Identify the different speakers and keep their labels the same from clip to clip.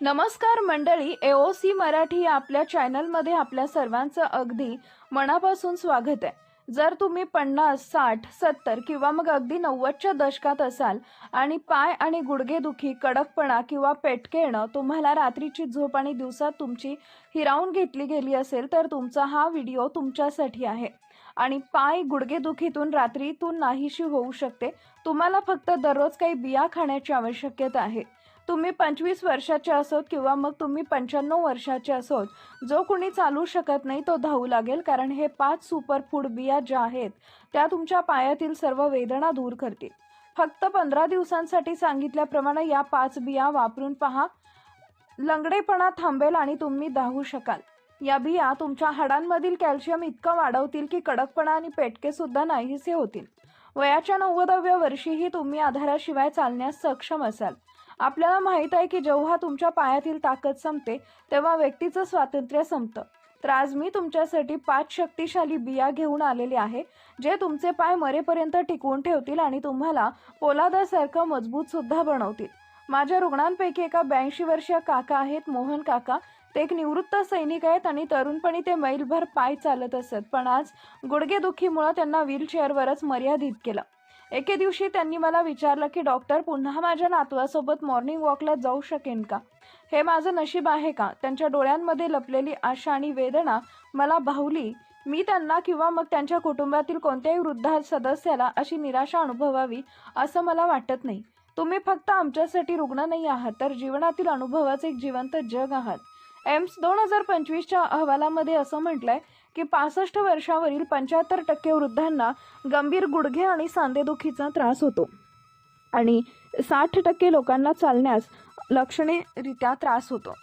Speaker 1: नमस्कार मंडळी, एओसी मराठी या आपल्या चॅनलमध्ये आपल्या सर्वांचं अगदी मनापासून स्वागत आहे। जर तुम्ही 50, 60, 70 किंवा मग अगदी 90च्या दशकात असाल आणि पाय आणि गुडघेदुखी, कडकपणा किंवा पेटके येणं तुम्हाला रात्रीची झोप आणि दिवसात तुमची हिरावून घेतली गेली असेल तर तुमचा हा व्हिडिओ तुमच्यासाठी आहे। आणि पाय गुडघेदुखीतून रात्रीतून नाहीशी होऊ शकते। तुम्हाला फक्त दररोज काही बिया खाण्याची आवश्यकता आहे। तुम्ही 25 वर्षाचे असोत किंवा मग तुम्ही 95 वर्षाचे असोत, जो कोणी चालू शकत नाही तो धावू लागेल, कारण हे 5 सुपर फूड बिया ज्या आहेत त्या तुमच्या पायातील सर्व वेदना दूर करतील। फक्त 15 दिवसांसाठी सांगितल्याप्रमाणे या 5 बिया वापरून पहा, लंगडेपणा थांबेल आणि तुम्ही धावू शकाल। या बिया तुमच्या हाडांमधील कॅल्शियम इतकं वाढवतील की कडकपणा आणि पेटके सुद्धा नाहीसे होतील। वयाच्या 90व्या वर्षीही तुम्ही आधाराशिवाय चालण्यास सक्षम असाल। आपल्याला माहित आहे की जेव्हा तुमच्या पायातील ताकद संपते तेव्हा व्यक्तीचं स्वातंत्र्य संपतं। तर आज मी तुमच्यासाठी 5 शक्तिशाली बिया घेऊन आलेले आहे, जे तुमचे पाय मरेपर्यंत टिकवून ठेवतील आणि तुम्हाला पोलादासारखं मजबूत सुद्धा बनवतील। माझ्या रुग्णांपैकी एका 82 वर्षीय काका आहेत, मोहन काका। ते एक निवृत्त सैनिक आहेत आणि तरुणपणी ते मैलभर पाय चालत असत, पण आज गुडघेदुखीमुळे त्यांना व्हीलचेअरवरच मर्यादित केलं। एके दिवशी त्यांनी मला विचारलं की डॉक्टर, पुन्हा माझ्या नातवासोबत मॉर्निंग वॉकला जाऊ शकेन का? हे माझं नशीब आहे का? त्यांच्या डोळ्यांमध्ये लपलेली आशा आणि वेदना मला भावली। मी त्यांना किंवा मग त्यांच्या कुटुंबातील कोणत्याही वृद्ध सदस्याला अशी निराशा अनुभवावी असं मला वाटत नाही। तुम्ही फक्त आमच्यासाठी रुग्ण नाही आहात, तर जीवनातील अनुभवाचे एक जिवंत जग आहात। एम्स 2025च्या अहवालामध्ये असं म्हटलंय की 65 वर्षावरील 75% वृद्धांना गंभीर गुडघे आणि सांधेदुखीचा त्रास होतो आणि 60% लोकांना चालण्यास लक्षणीयरित्या त्रास होतो।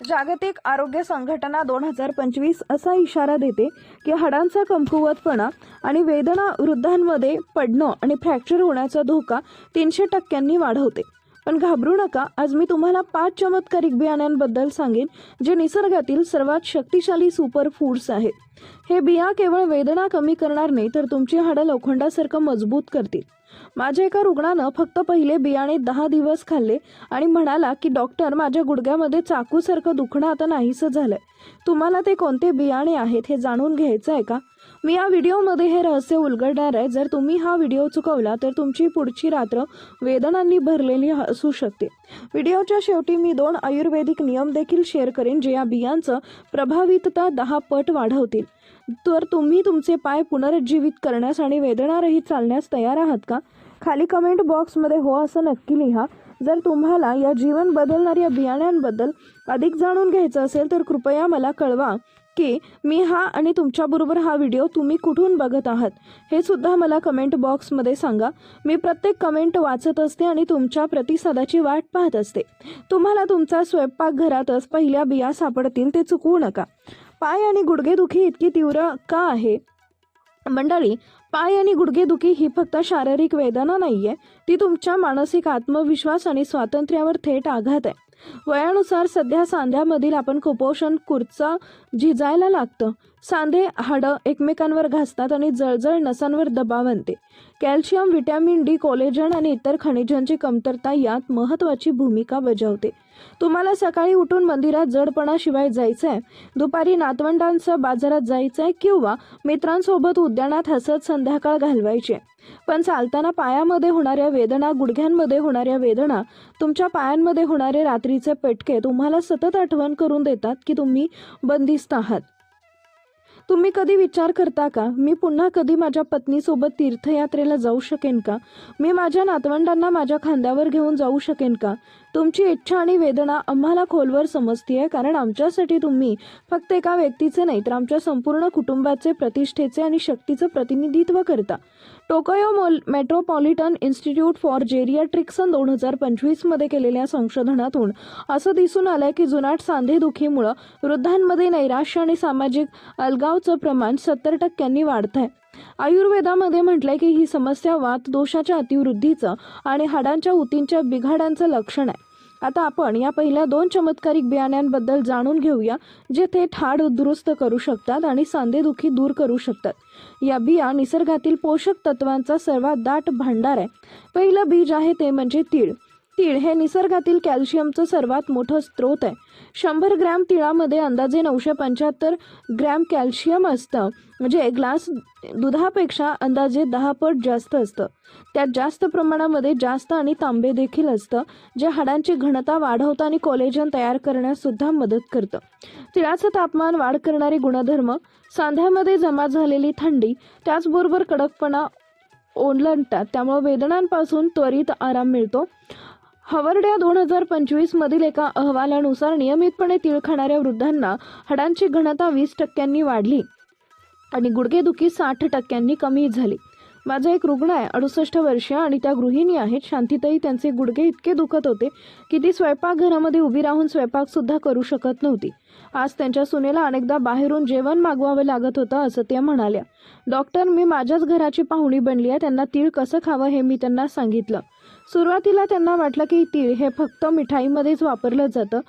Speaker 1: जागतिक आरोग्य संघटना 2025 असा इशारा देते की हाडांचा कमकुवतपणा आणि वेदना वृद्धांमध्ये पडणं आणि फ्रॅक्चर होण्याचा धोका 300% वाढवते। पण घाबरू नका, आज मी तुम्हाला 5 चमत्कारिक बियाण्यांबद्दल सांगेन जे निसर्गातील सर्वात शक्तिशाली सुपर फूड्स आहेत। हे बिया केवळ वेदना कमी करणार नाही, तर तुमची हाडं लोखंडासारखं मजबूत करतील। माझ्या एका रुग्णानं फक्त पहिले बियाणे 10 दिवस खाल्ले आणि म्हणाला की डॉक्टर, माझ्या गुडघ्यामध्ये चाकूसारखं दुखणं आता नाहीसं झालंय। तुम्हाला ते कोणते बियाणे आहेत हे जाणून घ्यायचं आहे का? मी या व्हिडिओमध्ये हे रहस्य उलगडणार आहे। जर तुम्ही हा व्हिडिओ चुकवला तर तुमची पुढची रात्र वेदनांनी भरलेली असू शकते। व्हिडिओच्या शेवटी मी 2 आयुर्वेदिक नियम देखील शेअर करेन, जे या बियांचं प्रभावीतता 10 पट वाढवतील। तर तुम्ही तुमचे पाय पुनरुज्जीवित करण्यास आणि वेदनारहित चालण्यास तयार आहात का? खाली कमेंट बॉक्समध्ये हो असं नक्की लिहा। जर तुम्हाला या जीवन बदलणाऱ्या बियाण्यांबद्दल अधिक जाणून घ्यायचं असेल तर कृपया मला कळवा की मी आणि तुमच्याबरोबर हा व्हिडिओ तुम्ही कुठून बघत आहात हे सुद्धा मला कमेंट बॉक्समध्ये सांगा। मी प्रत्येक कमेंट वाचत असते आणि तुमच्या प्रतिसादाची वाट पाहत असते। तुम्हाला तुमचा स्वयंपाकघरातच पहिल्या बिया सापडतील, ते चुकवू नका। पाय आणि गुडघेदुखी इतकी तीव्र का आहे? मंडळी, पाय आणि गुडघेदुखी ही फक्त शारीरिक वेदना नाहीये, ती तुमच्या मानसिक आत्मविश्वास आणि स्वातंत्र्यावर थेट आघात आहे। वयानुसार सध्या सांध्यामधील आपण कुपोषण कुर्चा झिजायला लागतं। सांधे हाडं एकमेकांवर घासतात आणि जळजळ नसांवर दबाव आणते। कॅल्शियम, व्हिटॅमिन डी, कोलेजन आणि इतर खनिजांची कमतरता यात महत्त्वाची भूमिका बजावते। तुम्हाला सकाळी उठून मंदिरात जडपणाशिवाय जायचंय, दुपारी नातवंडांसह बाजारात जायचंय किंवा मित्रांसोबत उद्यानात हसत संध्याकाळ घालवायची, पण चालताना पायामध्ये होणाऱ्या वेदना, गुडघ्यांमध्ये होणाऱ्या वेदना, तुमच्या पायांमध्ये होणारे रात्रीचे पेटके तुम्हाला सतत आठवण करून देतात की तुम्ही बंदिस्त आहात। तुम्ही कधी विचार करता का, मी पुन्हा कधी माझ्या पत्नीसोबत तीर्थयात्रेला जाऊ शकेन का? मी माझ्या नातवंडांना माझ्या खांद्यावर घेऊन जाऊ शकेन का? तुमची इच्छा आणि वेदना आम्हाला खोलवर समजतीये, कारण आमच्यासाठी तुम्ही फक्त एका व्यक्तीचे नाही, तर आमच्या संपूर्ण कुटुंबाचे, प्रतिष्ठेचे आणि शक्तीचं प्रतिनिधित्व करता। टोकायो मेट्रोपॉलिटन इन्स्टिट्यूट फॉर जेरियाट्रिक्स सन 2025 मध्ये केलेल्या संशोधनातून असं दिसून आलंय की जुनाट सांधेदुखीमुळे वृद्धांमध्ये नैराश्य आणि सामाजिक अलगावचं प्रमाण 70% वाढतंय। आयुर्वेदामध्ये म्हटलंय की ही समस्या वात दोषाच्या अतिवृद्धीचं आणि हाडांच्या ऊतींच्या बिघाडांचं लक्षण आहे। आता आपण या पहिल्या 2 चमत्कारिक बियाण्यांबद्दल जाणून घेऊया, जे थेट हाड दुरुस्त करू शकतात आणि सांधेदुखी दूर करू शकतात। या बिया निसर्गातील पोषक तत्वांचा सर्वात दाट भांडार आहे। पहिलं बीज आहे ते म्हणजे तीळ। तीळ हे निसर्गातील कॅल्शियमचं सर्वात मोठं स्रोत आहे. 100 ग्रॅम तिळामध्ये अंदाजे 975 ग्रॅम कॅल्शियम असतं, म्हणजे एक ग्लास दुधापेक्षा अंदाजे 10 पट जास्त असतं. त्यात जास्त प्रमाणामध्ये जास्त आणि तांबे देखील असतं, जे हाडांची घनता वाढवतं आणि कोलेजन तयार करण्यास सुद्धा मदत करतं. तिळाचं तापमान वाढ करणारे गुणधर्म, सांध्यामध्ये जमा झालेली थंडी, त्याचबरोबर कडकपणा ओलांडतात, त्यामुळे वेदनांपासून त्वरित आराम मिळतो. हवर्ड्या 2025 मधील एका अहवालानुसार नियमितपणे तीळ खाणाऱ्या वृद्धांना हाडांची घनता 20% वाढली आणि गुडघेदुखी 60% कमी झाली. माझा एक रुग्ण आहे, 68 वर्षीय, आणि त्या गृहिणी आहेत. शांतीताई, त्यांचे गुडघे इतके दुखत होते की ती स्वयंपाकघरामध्ये उभी राहून स्वयंपाक सुद्धा करू शकत नव्हती. आज त्यांच्या सुनेला अनेकदा बाहेरून जेवण मागवावं लागत होतं, असं त्या म्हणाल्या. डॉक्टर, मी माझ्याच घराची पाहुणी बनली आहे. त्यांना तीळ कसं खावं हे मी त्यांना सांगितलं. सुरुवातीला त्यांना वाटलं की तीळ हे फक्त मिठाईमध्येच वापरलं जातं,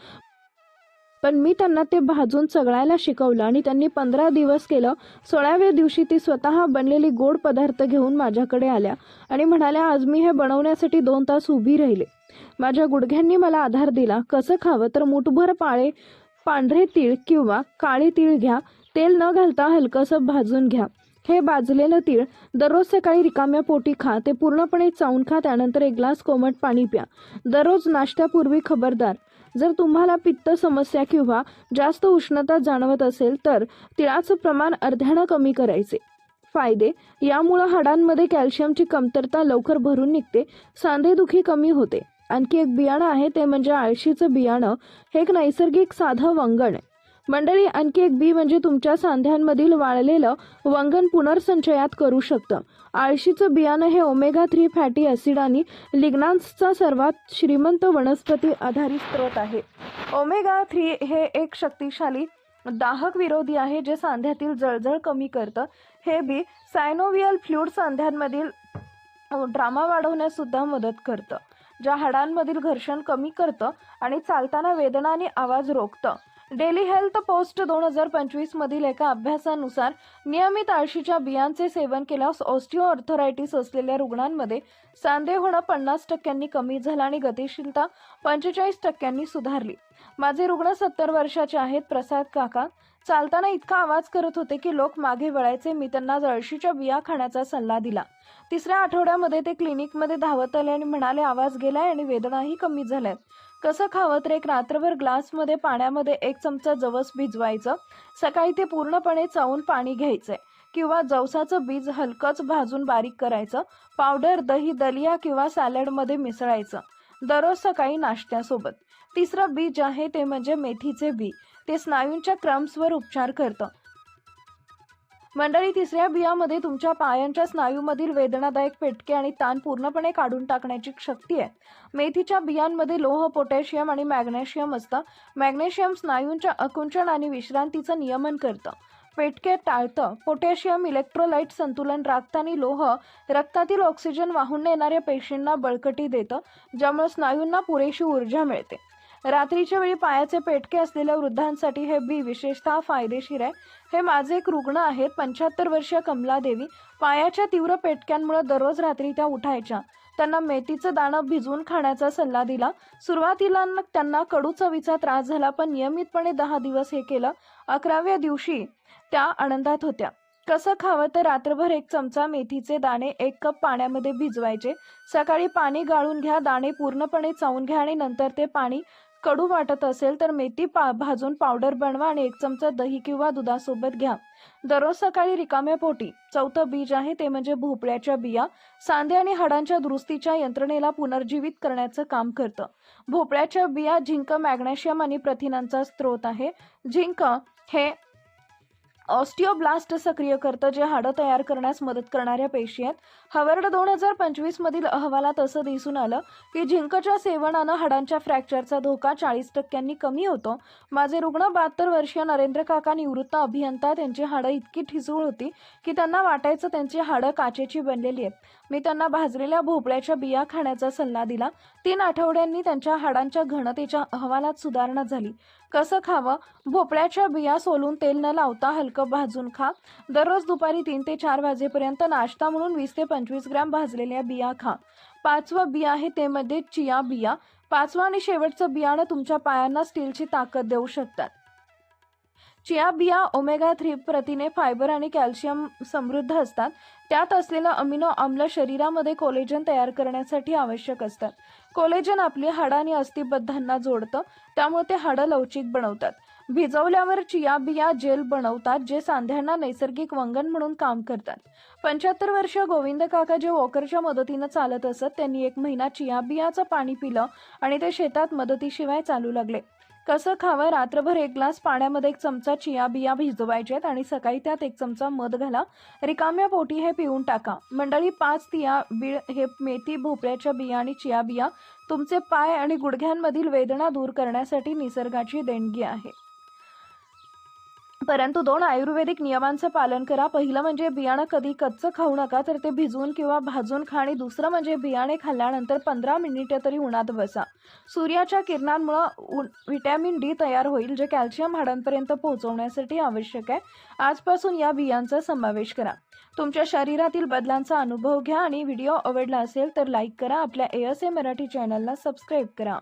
Speaker 1: पण मी त्यांना ते भाजून चघळायला शिकवलं आणि त्यांनी 15 दिवस केलं. 16व्या दिवशी ती स्वतः बनलेली गोड पदार्थ घेऊन माझ्याकडे आल्या आणि म्हणाल्या, आज मी हे बनवण्यासाठी 2 तास उभी राहिले. माझ्या गुडघ्यांनी मला आधार दिला. कसं खावं तर मुठभर पांढरे तीळ किंवा काळे तीळ घ्या. तेल न घालता हलकंसं भाजून घ्या. हे भाजलेलं तीळ दररोज सकाळी रिकाम्या पोटी खा. ते पूर्णपणे चावून खा. त्यानंतर 1 ग्लास कोमट पाणी प्या. दररोज नाश्त्यापूर्वी खबरदार, जर तुम्हाला पित्त समस्या किंवा जास्त उष्णता जाणवत असेल तर तिळाचं प्रमाण अर्ध्यानं कमी करायचे. फायदे: यामुळे हाडांमध्ये कॅल्शियमची कमतरता लवकर भरून निघते, सांधेदुखी कमी होते. आणखी एक बियाणं आहे, ते म्हणजे आळशीचं बियाणं. हे एक नैसर्गिक साधं वंगण आहे. मंडळी, आणखी एक बी म्हणजे तुमच्या सांध्यांमधील वाळलेलं वंगण पुनर्संचयात करू शकतं. आळशीचं बियाणं हे ओमेगा 3 फॅटी ॲसिड आणि लिग्नान्सचा सर्वात श्रीमंत वनस्पती आधारित स्रोत आहे. ओमेगा 3 हे एक शक्तिशाली दाहक विरोधी आहे, जे सांध्यातील जळजळ कमी करतं. हे बी सायनोव्हियल फ्लूइड सांध्यांमधील ड्रामा वाढवण्यास सुद्धा मदत करतं, ज्या हाडांमधील घर्षण कमी करतं आणि चालताना वेदना आणि आवाज रोखतं. डेली हेल्थ पोस्ट 2025 मधील एका अभ्यासानुसार नियमित आळशीच्या बियांचे सेवन केल्यास ऑस्टिओआर्थरायटिस असलेल्या रुग्णांमध्ये सांधे होणं 50% कमी झालं आणि गतिशीलता 45% सुधारली. माझे रुग्ण 70 वर्षाचे आहेत. प्रसाद काका चालताना इतका आवाज करत होते की लोक मागे वळायचे. मी त्यांना आळशीच्या बिया खाण्याचा सल्ला दिला. 3ऱ्या आठवड्यामध्ये ते क्लिनिकमध्ये धावत आले आणि म्हणाले, आवाज गेलाय आणि वेदनाही कमी झाल्यात. कसं खावं तर एक रात्रभर ग्लासमध्ये पाण्यामध्ये 1 चमचा जवस भिजवायचं. सकाळी ते पूर्णपणे चावून पाणी घ्यायचंय किंवा जवसाचं बीज हलकंच भाजून बारीक करायचं. पावडर, दही, दलिया किंवा सॅलडमध्ये मिसळायचं दररोज सकाळी नाश्त्यासोबत. 3रं बीज आहे ते म्हणजे मेथीचे बी. ते स्नायूंच्या क्रम्सवर उपचार करतं. मंडळी, 3ऱ्या बियामध्ये तुमच्या पायांच्या स्नायूमधील वेदनादायक पेटके आणि ताण पूर्णपणे काढून टाकण्याची शक्ती आहे. मेथीच्या बियांमध्ये लोह, पोटॅशियम आणि मॅग्नेशियम असतं. मॅग्नेशियम स्नायूंच्या आकुंचन आणि विश्रांतीचं नियमन करतं, पेटके टाळतं. पोटॅशियम इलेक्ट्रोलाइट संतुलन राखतं आणि लोह रक्तातील ऑक्सिजन वाहून नेणाऱ्या पेशींना बळकटी देतं, ज्यामुळे स्नायूंना पुरेशी ऊर्जा मिळते. रात्रीच्या वेळी पायाचे पेटके असलेल्या वृद्धांसाठी हे बी विशेषतः फायदेशीर आहे. हे माझे एक रुग्ण आहेत, 75 वर्षीय कमलादेवी. पायाच्या तीव्र पेटक्यांमुळे दररोज रात्री त्या उठायच्या. त्यांना मेथीचं दाणं भिजवून खाण्याचा सल्ला दिला. सुरुवातीला त्यांना कडू चवीचा त्रास झाला, पण नियमितपणे 10 दिवस हे केलं. 11व्या दिवशी त्या आनंदात होत्या. कसं खावं तर रात्रभर 1 चमचा मेथीचे दाणे 1 कप पाण्यामध्ये भिजवायचे. सकाळी पाणी गाळून घ्या. दाणे पूर्णपणे चावून घ्या आणि नंतर ते पाणी कडू वाटत असेल तर मेथी भाजून पावडर बनवा आणि 1 चमचा दही किंवा दुधासोबत घ्या दररोज सकाळी रिकाम्या पोटी. 4थं बीज आहे ते म्हणजे भोपळ्याच्या बिया. सांधे आणि हाडांच्या दुरुस्तीच्या यंत्रणेला पुनर्जीवित करण्याचं काम करतं. भोपळ्याच्या बिया झिंक, मॅग्नेशियम आणि प्रथिनांचा स्रोत आहे. झिंक हे ऑस्टिओब्लास्ट सक्रिय करतं, जे हाडं तयार करण्यास मदत करणाऱ्या पेशी आहेत. हार्वर्ड 2025 मधील अहवालात असं दिसून आलं की झिंकच्या सेवनानं हाडांच्या फ्रॅक्चरचा धोका 40% कमी होतो. माझे रुग्ण 72 वर्षीय नरेंद्र काका, निवृत्त अभियंता. त्यांची हाडं इतकी ठिसूळ होती की त्यांना वाटायचं त्यांची हाडं काचेची बनलेली आहेत. मी त्यांना भाजलेल्या भोपळ्याच्या बिया खाण्याचा सल्ला दिला. 3 आठवड्यांनी त्यांच्या हाडांच्या घनतेच्या अहवालात सुधारणा झाली. कसं खावं? भोपळ्याच्या बिया सोलून तेल न लावता हलकं भाजून खा. दररोज दुपारी 3 ते 4 वाजेपर्यंत नाश्ता म्हणून 20 ते 25 ग्रॅम भाजलेल्या बिया खा. 5वं बी आहे ते मध्ये चिया बिया. 5वं आणि शेवटचं बियाणं तुमच्या पायांना स्टीलची ताकद देऊ शकतात. चिया बिया ओमेगा 3 प्रथिने, फायबर आणि कॅल्शियम समृद्ध असतात. त्यात असलेलं अमिनो आम्ल शरीरामध्ये कोलेजन तयार करण्यासाठी आवश्यक असतात. कोलेजन आपली हाडं आणि अस्थिबद्धांना जोडतं, त्यामुळे ते हाडं लवचिक बनवतात. भिजवल्यावर चिया बिया जेल बनवतात, जे सांध्यांना नैसर्गिक वंगण म्हणून काम करतात. 75 वर्षीय गोविंद काका जे वॉकरच्या मदतीनं चालत असत, त्यांनी 1 महिना चिया बियाचं पाणी पिलं आणि ते शेतात मदतीशिवाय चालू लागले. कसं खावं? रात्रभर 1 ग्लास पाण्यामध्ये 1 चमचा चिया बिया भिजवायचेत आणि सकाळी त्यात 1 चमचा मध घाला. रिकाम्या पोटी हे पिऊन टाका. मंडळी, 5 तिया बीळ हे मेथी, भोपळ्याच्या बिया आणि चिया बिया तुमचे पाय आणि गुडघ्यांमधील वेदना दूर करण्यासाठी निसर्गाची देणगी आहे. परंतु 2 आयुर्वेदिक नियमांचं पालन करा. पहिलं म्हणजे बियाणं कधी कच्चं खाऊ नका, तर ते भिजवून किंवा भाजून खा. आणि दुसरं म्हणजे बियाणे खाल्ल्यानंतर 15 मिनिटं तरी उन्हात बसा. सूर्याच्या किरणांमुळे व्हिटॅमिन डी तयार होईल, जे कॅल्शियम हाडांपर्यंत पोहोचवण्यासाठी आवश्यक आहे. आजपासून या बियांचा समावेश करा. तुमच्या शरीरातील बदलांचा अनुभव घ्या आणि व्हिडिओ आवडला असेल तर लाईक करा. आपल्या ASA मराठी चॅनलला सबस्क्राईब करा.